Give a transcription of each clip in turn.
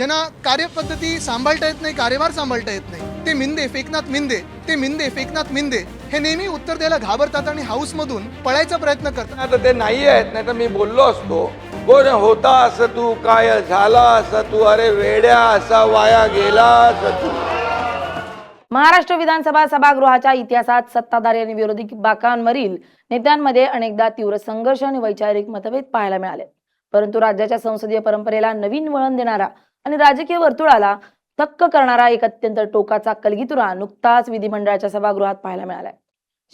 ज्यांना कार्यपद्धती सांभाळता येत नाही, कार्यभार सांभाळता येत नाही, ते मिंदे फेकनात मिंदे, ते मिंदे फेकनात मिंदे हे नेहमी उत्तर द्यायला घाबरतात आणि हाऊसमधून पळायचा प्रयत्न करतात. आता ते नाही आहेत, नाही तर मी बोललो असतो. कोण होता असं तू, काय झाला असं तू, अरे वेड्या असा वाया गेला असं तू. महाराष्ट्र विधानसभा सभागृहाच्या इतिहासात सत्ताधारी आणि विरोधी बाकांवरील नेत्यांमध्ये अनेकदा तीव्र संघर्ष आणि वैचारिक मतभेद पाहायला मिळाले. परंतु राज्याच्या संसदीय परंपरेला नवीन वळण देणारा आणि राजकीय वर्तुळाला थक्क करणारा एक अत्यंत टोकाचा कलगीतुरा नुकताच विधिमंडळाच्या सभागृहात पाहायला मिळालाय.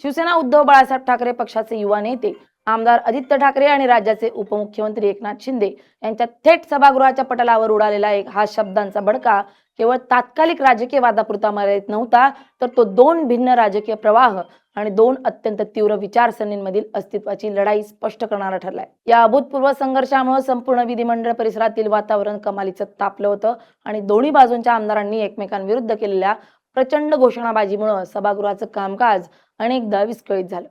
शिवसेना उद्धव बाळासाहेब ठाकरे पक्षाचे युवा नेते आमदार आदित्य ठाकरे आणि राज्याचे उपमुख्यमंत्री एकनाथ शिंदे यांच्या थेट सभागृहाच्या पटलावर उडालेला हा शब्दांचा भडका केवळ तात्कालिक राजकीय वादापुरता मर्यादित नव्हता, तर तो दोन भिन्न राजकीय प्रवाह आणि दोन अत्यंत तीव्र विचारसरणींमधील अस्तित्वाची लढाई स्पष्ट करणारा ठरलाय. या अभूतपूर्व संघर्षामुळे संपूर्ण विधिमंडळ परिसरातील वातावरण कमालीचं तापलं होतं आणि दोन्ही बाजूंच्या आमदारांनी एकमेकांविरुद्ध केलेल्या प्रचंड घोषणाबाजीमुळे सभागृहाचं कामकाज अनेकदा विस्कळीत झालं.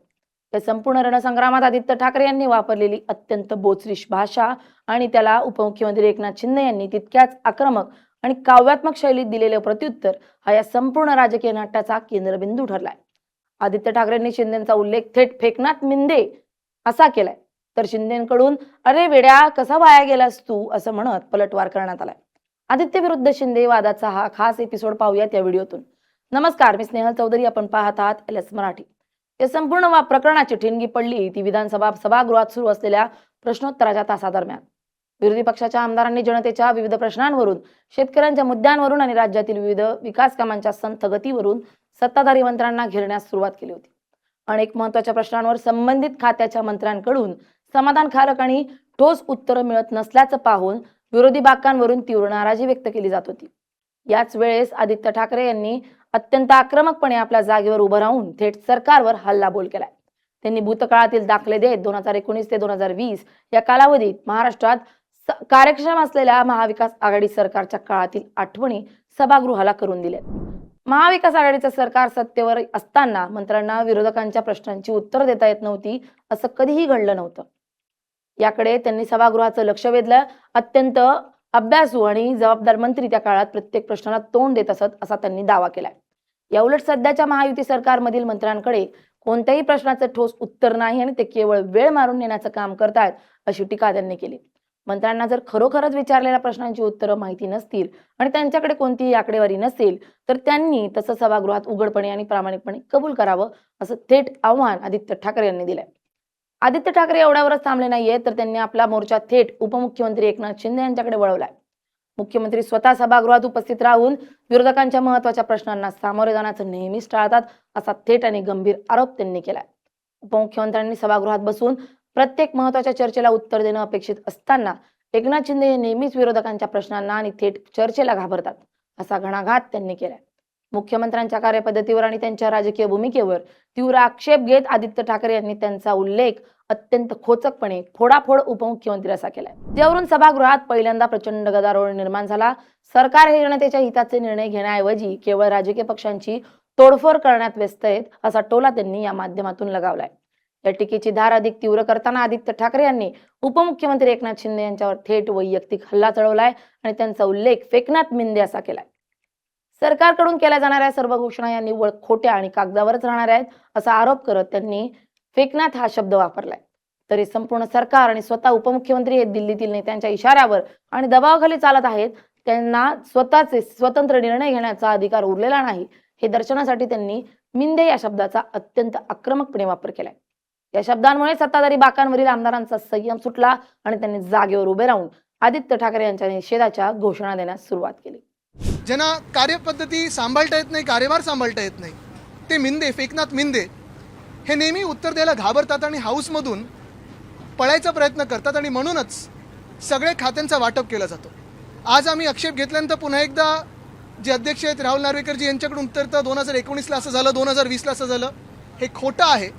या संपूर्ण रणसंग्रामात आदित्य ठाकरे यांनी वापरलेली अत्यंत बोचरीश भाषा आणि त्याला उपमुख्यमंत्री एकनाथ शिंदे यांनी तितक्याच आक्रमक आणि काव्यात्मक शैलीत दिलेले प्रत्युत्तर हा या संपूर्ण राजकीय नाट्याचा केंद्रबिंदू ठरलाय. आदित्य ठाकरेंनी शिंदेचा उल्लेख थेट फेकनात मिंदे असा केलाय, तर शिंदेकडून अरे वेड्या कसा वाया गेलास तू असं म्हणत पलटवार करण्यात आलाय. आदित्य विरुद्ध शिंदे वादाचा हा खास एपिसोड पाहूयात या व्हिडिओतून. नमस्कार, मी स्नेहल चौधरी, आपण पाहत आहात LS मराठी. या संपूर्ण प्रकरणाची ठिणगी पडली ती विधानसभा सभागृहात सुरू असलेल्या प्रश्नोत्तराच्या तासादरम्यान. विरोधी पक्षाच्या आमदारांनी जनतेच्या विविध प्रश्नांवरून, शेतकऱ्यांच्या मुद्द्यांवरून आणि राज्यातील विविध विकास कामांच्या संथ गतीवरून सत्ताधारी मंत्र्यांना घेरण्यास सुरुवात केली होती. अनेक महत्त्वाच्या प्रश्नांवर संबंधित खात्याच्या मंत्र्यांकडून समाधानकारक आणि ठोस उत्तरं मिळत नसल्याचं पाहून विरोधी बाकांवरून तीव्र नाराजी व्यक्त केली जात होती. याच वेळेस आदित्य ठाकरे यांनी अत्यंत आक्रमकपणे आपल्या जागेवर उभं राहून थेट सरकारवर हल्लाबोल केलाय. त्यांनी भूतकाळातील दाखले देत 2019 ते 2020 या कालावधीत महाराष्ट्रात कार्यक्षम असलेल्या महाविकास आघाडी सरकारच्या काळातील आठवणी सभागृहाला करून दिल्या. महाविकास आघाडीचं सरकार सत्तेवर असताना मंत्र्यांना विरोधकांच्या प्रश्नांची उत्तर देता येत नव्हती असं कधीही घडलं नव्हतं. याकडे त्यांनी सभागृहाचं लक्ष वेधलं. अत्यंत अभ्यासू आणि जबाबदार मंत्री त्या काळात प्रत्येक प्रश्नाला तोंड देत असत असा त्यांनी दावा केलाय. याउलट सध्याच्या महायुती सरकारमधील मंत्र्यांकडे कोणत्याही प्रश्नाचं ठोस उत्तर नाही आणि ते केवळ वेळ मारून नेण्याचं काम करतायत अशी टीका त्यांनी केली. मंत्र्यांना जर खरोखरच विचारलेल्या प्रश्नांची उत्तरं माहिती नसतील आणि त्यांच्याकडे कोणतीही आकडेवारी नसेल तर त्यांनी तसं सभागृहात उघडपणे आणि प्रामाणिकपणे कबूल करावं असं थेट आव्हान आदित्य ठाकरे यांनी दिलंय. आदित्य ठाकरे एवढ्यावरच थांबले नाहीये, तर त्यांनी आपला मोर्चा थेट उपमुख्यमंत्री एकनाथ शिंदे यांच्याकडे वळवलाय. मुख्यमंत्री स्वतः सभागृहात उपस्थित राहून विरोधकांच्या महत्त्वाच्या प्रश्नांना सामोरे जाण्याचं नेहमीच टाळतात असा थेट आणि गंभीर आरोप त्यांनी केलाय. उपमुख्यमंत्र्यांनी सभागृहात बसून प्रत्येक महत्त्वाच्या चर्चेला उत्तर देणं अपेक्षित असताना एकनाथ शिंदे हे नेहमीच विरोधकांच्या प्रश्नांना आणि थेट चर्चेला घाबरतात असा घणाघात त्यांनी केलाय. मुख्यमंत्र्यांच्या कार्यपद्धतीवर आणि त्यांच्या राजकीय भूमिकेवर तीव्र आक्षेप घेत आदित्य ठाकरे यांनी त्यांचा उल्लेख अत्यंत खोचकपणे फोडाफोड उपमुख्यमंत्री असा केलाय, ज्यावरून सभागृहात पहिल्यांदा प्रचंड गदारोळ निर्माण झाला. सरकार हे जनतेच्या हिताचे निर्णय घेण्याऐवजी केवळ राजकीय पक्षांची तोडफोड करण्यात व्यस्त आहेत असा टोला त्यांनी या माध्यमातून लगावलाय. या टीकेची धार अधिक तीव्र करताना आदित्य ठाकरे यांनी उपमुख्यमंत्री एकनाथ शिंदे यांच्यावर थेट वैयक्तिक हल्ला चढवलाय आणि त्यांचा उल्लेख फेकनात मिंदे असा केलाय. सरकारकडून केल्या जाणाऱ्या सर्व घोषणा या निव्वळ खोट्या आणि कागदावरच राहणार आहेत असा आरोप करत त्यांनी फेकनात हा शब्द वापरलाय. तरी संपूर्ण सरकार आणि स्वतः उपमुख्यमंत्री हे दिल्लीतील नेत्यांच्या इशाऱ्यावर आणि दबावाखाली चालत आहेत. त्यांना स्वतःचे स्वतंत्र निर्णय घेण्याचा अधिकार उरलेला नाही हे दर्शनासाठी त्यांनी मिंदे या शब्दाचा अत्यंत आक्रमकपणे वापर केलाय. या शब्दांमुळे सत्ताधारी बाकांवरील आमदारांचा संयम सुटला आणि त्यांनी जागेवर उभे राहून आदित्य ठाकरे यांच्या निषेधाच्या घोषणा देण्यास सुरुवात केली. ज्यांना कार्यपद्धती सांभाळता येत नाही, कार्यभार सांभाळता येत नाही, ते मिंदे फेकनात मिंदे हे नेहमी उत्तर द्यायला घाबरतात आणि हाऊसमधून पळायचा प्रयत्न करतात आणि म्हणूनच सगळे खात्यांचा वाटप केला जातो. आज आम्ही आक्षेप घेतल्यानंतर पुन्हा एकदा जे अध्यक्ष आहेत राहुल नार्वेकरजी यांच्याकडून उत्तर तर 2019ला असं झालं, 2020ला असं झालं. हे खोटं आहे.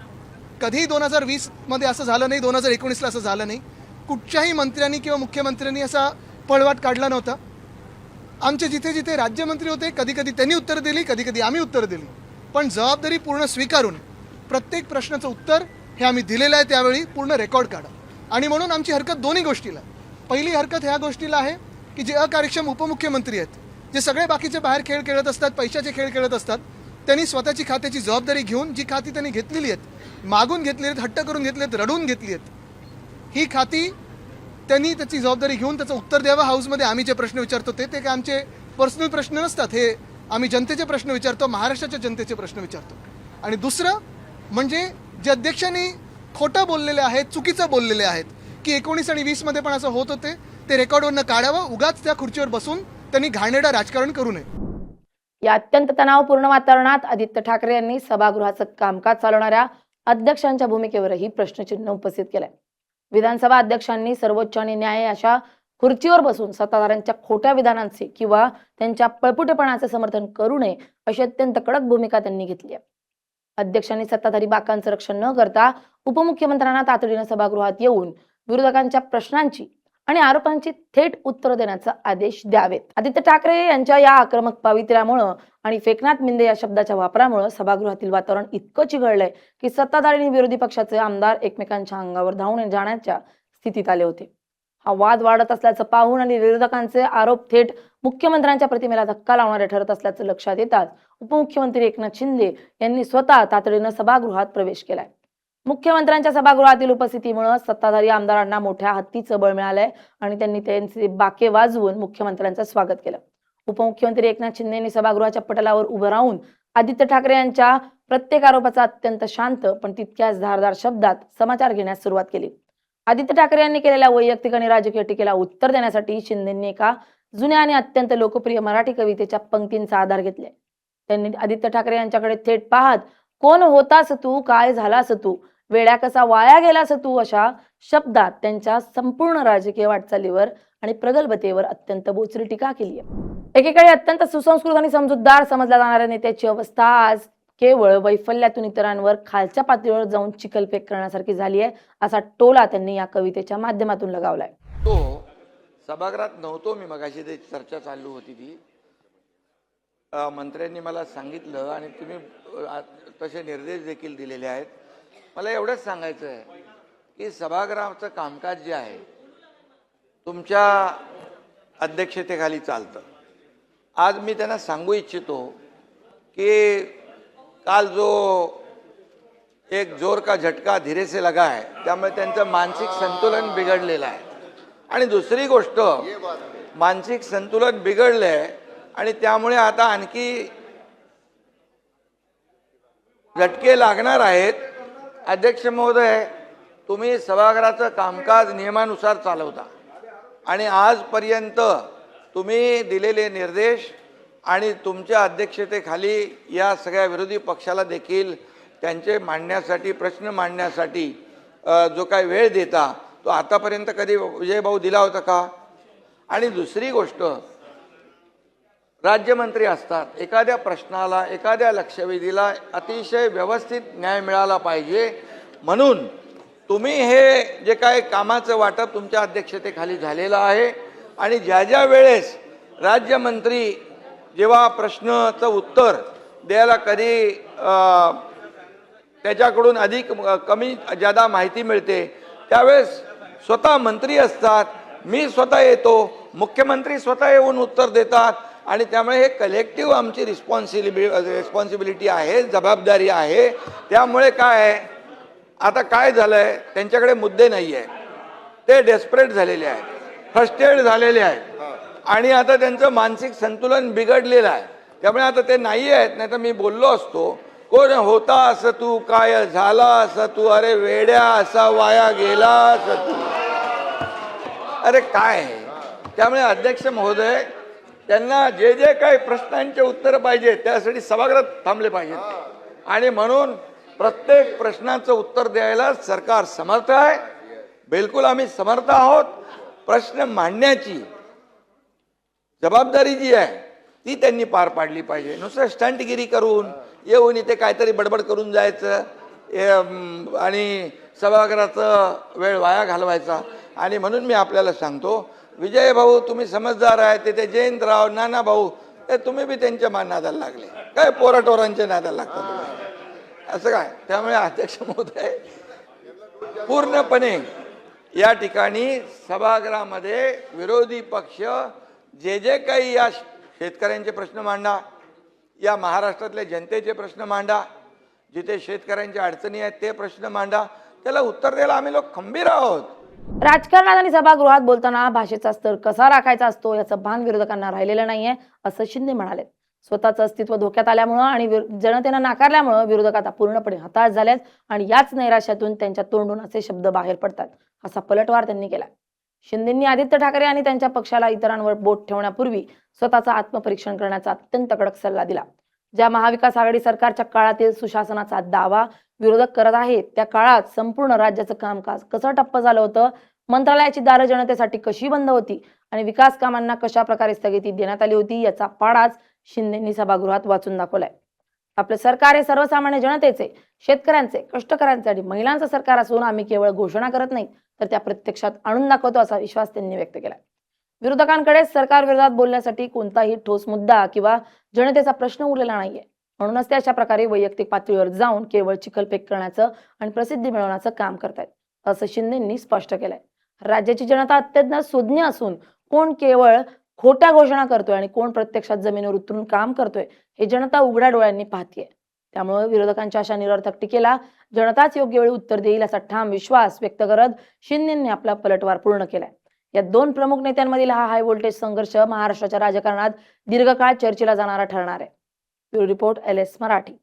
कधीही 2020मध्ये असं झालं नाही, 2019ला असं झालं नाही. कुठच्याही मंत्र्यांनी किंवा मुख्यमंत्र्यांनी असा पळवाट काढला नव्हता. आमचे जिथे जिथे राज्यमंत्री होते कधी कधी त्यांनी उत्तर दिली, कधी कधी आम्ही उत्तर दिली, पण जबाबदारी पूर्ण स्वीकारून प्रत्येक प्रश्नाचं उत्तर हे आम्ही दिलेलं आहे. त्यावेळी पूर्ण रेकॉर्ड काढा. आणि म्हणून आमची हरकत दोन्ही गोष्टीला. पहिली हरकत ह्या गोष्टीला आहे की जे अकार्यक्षम उपमुख्यमंत्री आहेत, जे सगळे बाकीचे बाहेर खेळ खेळत असतात, पैशाचे खेळ खेळत असतात, त्यांनी स्वतःची खात्याची जबाबदारी घेऊन जी खाती त्यांनी घेतलेली आहेत, मागून घेतली आहेत, हट्ट करून घेतली आहेत, रडून घेतली आहेत, ही खाती त्यांनी त्याची जबाबदारी घेऊन त्याचं उत्तर द्यावं. हाऊसमध्ये आम्ही जे प्रश्न विचारतो ते काय आमचे पर्सनल प्रश्न नसतात, हे आम्ही जनतेचे प्रश्न विचारतो, महाराष्ट्राच्या जनतेचे प्रश्न विचारतो. आणि दुसरं म्हणजे जे अध्यक्षांनी खोटं बोललेले आहेत, चुकीचं बोललेले आहेत की 19 आणि 20 मध्ये पण असं होत होते, ते रेकॉर्डवरनं काढावं. उगाच त्या खुर्चीवर बसून त्यांनी घाणेरडं राजकारण करू नये. या अत्यंत तणावपूर्ण वातावरणात आदित्य ठाकरे यांनी सभागृहाचं कामकाज चालवणाऱ्या अध्यक्षांच्या भूमिकेवरही प्रश्नचिन्ह उपस्थित केलंय. विधानसभा अध्यक्षांनी सर्वोच्च आणि न्याय अशा खुर्चीवर बसून सत्ताधाऱ्यांच्या खोट्या विधानांचे किंवा त्यांच्या पळपुटेपणाचे समर्थन करू नये अशी अत्यंत कडक भूमिका त्यांनी घेतली आहे. अध्यक्षांनी सत्ताधारी बाकांचं रक्षण न करता उपमुख्यमंत्र्यांना तातडीनं सभागृहात येऊन विरोधकांच्या प्रश्नांची आणि आरोपांची थेट उत्तर देण्याचा आदेश द्यावेत. आदित्य ठाकरे यांच्या या आक्रमक पावित्र्यामुळं आणि फेकनाथ मिंदे या शब्दाच्या वापरामुळे सभागृहातील वातावरण इतकं चिघळलंय की सत्ताधारी आणि विरोधी पक्षाचे आमदार एकमेकांच्या अंगावर धावून जाण्याच्या स्थितीत आले होते. हा वाद वाढत असल्याचं पाहून आणि विरोधकांचे आरोप थेट मुख्यमंत्र्यांच्या प्रतिमेला धक्का लावणारे ठरत असल्याचं लक्षात येताच उपमुख्यमंत्री एकनाथ शिंदे यांनी स्वतः तातडीनं सभागृहात प्रवेश केलाय. मुख्यमंत्र्यांच्या सभागृहातील उपस्थितीमुळे सत्ताधारी आमदारांना मोठ्या हत्तीचं बळ मिळालंय आणि त्यांनी त्यांचे बाके वाजवून मुख्यमंत्र्यांचं स्वागत केलं. उपमुख्यमंत्री एकनाथ शिंदे यांनी सभागृहाच्या पटलावर उभं राहून आदित्य ठाकरे यांच्या प्रत्येक आरोपाचा अत्यंत शांत पण तितक्याच धारदार शब्दात समाचार घेण्यास सुरुवात केली. आदित्य ठाकरे यांनी केलेल्या वैयक्तिक आणि राजकीय टीकेला उत्तर देण्यासाठी शिंदेंनी एका जुन्या आणि अत्यंत लोकप्रिय मराठी कवितेच्या पंक्तींचा आधार घेतलाय. त्यांनी आदित्य ठाकरे यांच्याकडे थेट पाहत कोण होतास तू, काय झालास तू, वेड्या कसा वाया गेलास तू अशा शब्दात त्यांच्या संपूर्ण राजकीय वाटचालीवर आणि प्रगल्भतेवर अत्यंत बोचरी टीका केली आहे. एकेकाळी अत्यंत सुसंस्कृत आणि समजूतदार समजल्या जाणाऱ्या नेत्याची अवस्था आज केवळ वैफल्यातून इतरांवर खालच्या पातळीवर जाऊन चिखलफेक करण्यासारखी झाली आहे असा टोला त्यांनी या कवितेच्या माध्यमातून लगावलाय. तो सभागृहात नव्हतो मी, मगाशी ते चर्चा चालू होती ती. मंत्र्यांनी मला सांगितलं आणि तुम्ही तसे निर्देश देखील दिलेले आहेत. मला एवढंच सांगायचं आहे की सभागृहाचं कामकाज जे आहे तुमच्या अध्यक्षतेखाली चालतं. आज मी त्यांना सांगू इच्छितो की काल जो एक जोर का झटका धीरे से लगा है, त्यामुळे त्यांचं मानसिक संतुलन बिघडलेलं आहे. आणि दुसरी गोष्ट, मानसिक संतुलन बिघडलंय आणि त्यामुळे आता आणखी झटके लागणार आहेत. अध्यक्ष महोदय, तुम्ही सभागृहाचं कामकाज नियमानुसार चालवता आणि आजपर्यंत तुम्ही दिलेले निर्देश आणि तुमच्या अध्यक्षतेखाली या सगळ्या विरोधी पक्षाला देखील त्यांचे मांडण्यासाठी, प्रश्न मांडण्यासाठी जो काही वेळ देता तो आतापर्यंत कधी विजयभाऊ दिला होता का? आणि दुसरी गोष्ट, राज्यमंत्री असतात, एखाद्या प्रश्नाला, एखाद्या लक्षवेधीला अतिशय व्यवस्थित न्याय मिळाला पाहिजे. म्हणून तुम्ही हे जे काय कामाचं वाटप तुमच्या अध्यक्षतेखाली झालेलं आहे आणि ज्या ज्या वेळेस राज्यमंत्री जेव्हा प्रश्नाचं उत्तर द्यायला कधी त्याच्याकडून अधिक कमी जादा माहिती मिळते त्यावेळेस स्वतः मंत्री असतात, मी स्वतः येतो, मुख्यमंत्री स्वतः येऊन उत्तर देतात आणि त्यामुळे हे कलेक्टिव्ह आमची रिस्पॉन्सिबिलिटी आहे, जबाबदारी आहे. त्यामुळे काय आहे, आता काय झालंय, त्यांच्याकडे मुद्दे नाही आहे, ते डेस्परेट झालेले आहेत, फ्रस्ट्रेट झालेले आहेत आणि आता त्यांचं मानसिक संतुलन बिघडलेलं आहे. त्यामुळे आता ते नाही आहेत. नाही तर मी बोललो असतो, कोण होता असं तू, काय झाला असं तू, अरे वेड्या असा वाया गेला असं तू, अरे काय. त्यामुळे अध्यक्ष महोदय, त्यांना जे जे काही प्रश्नांचे उत्तर पाहिजे त्यासाठी सभागृहात थांबले पाहिजेत आणि म्हणून प्रत्येक प्रश्नाचं उत्तर द्यायला सरकार समर्थ आहे. बिलकुल आम्ही समर्थ आहोत. प्रश्न मांडण्याची जबाबदारी जी आहे ती त्यांनी पार पाडली पाहिजे. नुसतं स्टंटगिरी करून येऊन इथे काहीतरी बडबड करून जायचं आणि सभागृहाचा वेळ वाया घालवायचा. आणि म्हणून मी आपल्याला सांगतो, विजय भाऊ तुम्ही समजदार आहे, तिथे जयंतराव, नाना भाऊ, तुम्ही बी त्यांच्या नादाला लागले, काय पोराटोरांच्या नादाला लागतात तुम्ही, असं काय. त्यामुळे अध्यक्ष महोदय, पूर्णपणे या ठिकाणी सभागृहामध्ये विरोधी पक्ष जे जे काही या शेतकऱ्यांचे प्रश्न मांडा, या महाराष्ट्रातल्या जनतेचे प्रश्न मांडा, जिथे शेतकऱ्यांच्या अडचणी आहेत ते प्रश्न मांडा, त्याला उत्तर द्यायला आम्ही लोक खंबीर आहोत. राजकारणात आणि सभागृहात बोलताना भाषेचा स्तर कसा राखायचा असतो याचं भान विरोधकांना राहिलेलं नाहीये, असं शिंदे म्हणाले. स्वतःचं अस्तित्व धोक्यात आल्यामुळं आणि जनतेनं नाकारल्यामुळं विरोधक आता पूर्णपणे हताश झालेत आणि याच नैराश्यातून त्यांच्या तोंडून असे शब्द बाहेर पडतात, असा पलटवार त्यांनी केला. शिंदेंनी आदित्य ठाकरे आणि त्यांच्या पक्षाला इतरांवर बोट ठेवण्यापूर्वी स्वतःचं आत्मपरीक्षण करण्याचा अत्यंत कडक सल्ला दिला. ज्या महाविकास आघाडी सरकारच्या काळातील सुशासनाचा दावा विरोधक करत आहेत, त्या काळात संपूर्ण राज्याचं कामकाज कसं ठप्प झालं होतं, मंत्रालयाची दारं जनतेसाठी कशी बंद होती आणि विकास कामांना कशा प्रकारे स्थगिती देण्यात आली होती, याचा पाडाच शिंदेंनी सभागृहात वाचून दाखवलाय. आपलं सरकार हे सर्वसामान्य जनतेचे, शेतकऱ्यांचे, कष्टकऱ्यांचे आणि महिलांचं सरकार असून आम्ही केवळ घोषणा करत नाही तर त्या प्रत्यक्षात आणून दाखवतो, असा विश्वास त्यांनी व्यक्त केला. विरोधकांकडे सरकार विरोधात बोलण्यासाठी कोणताही ठोस मुद्दा किंवा जनतेचा प्रश्न उरलेला नाहीये. म्हणूनच ते अशा प्रकारे वैयक्तिक पातळीवर जाऊन केवळ चिखलफेक करण्याचं आणि प्रसिद्धी मिळवण्याचं काम करतायत, असं शिंदेंनी स्पष्ट केलंय. राज्याची जनता अत्यंत सुज्ञ असून कोण केवळ खोट्या घोषणा करतोय आणि कोण प्रत्यक्षात जमिनीवर उतरून काम करतोय हे जनता उघड्या डोळ्यांनी पाहतीये. त्यामुळे विरोधकांच्या अशा निरर्थक टीकेला जनताच योग्य वेळी उत्तर देईल असा ठाम विश्वास व्यक्त करत शिंदेंनी आपला पलटवार पूर्ण केलाय. या दोन प्रमुख नेत्यांमधील हा हाय व्होल्टेज संघर्ष महाराष्ट्राच्या राजकारणात दीर्घकाळ चर्चेला जाणारा ठरणार आहे. Bureau report LS Marathi.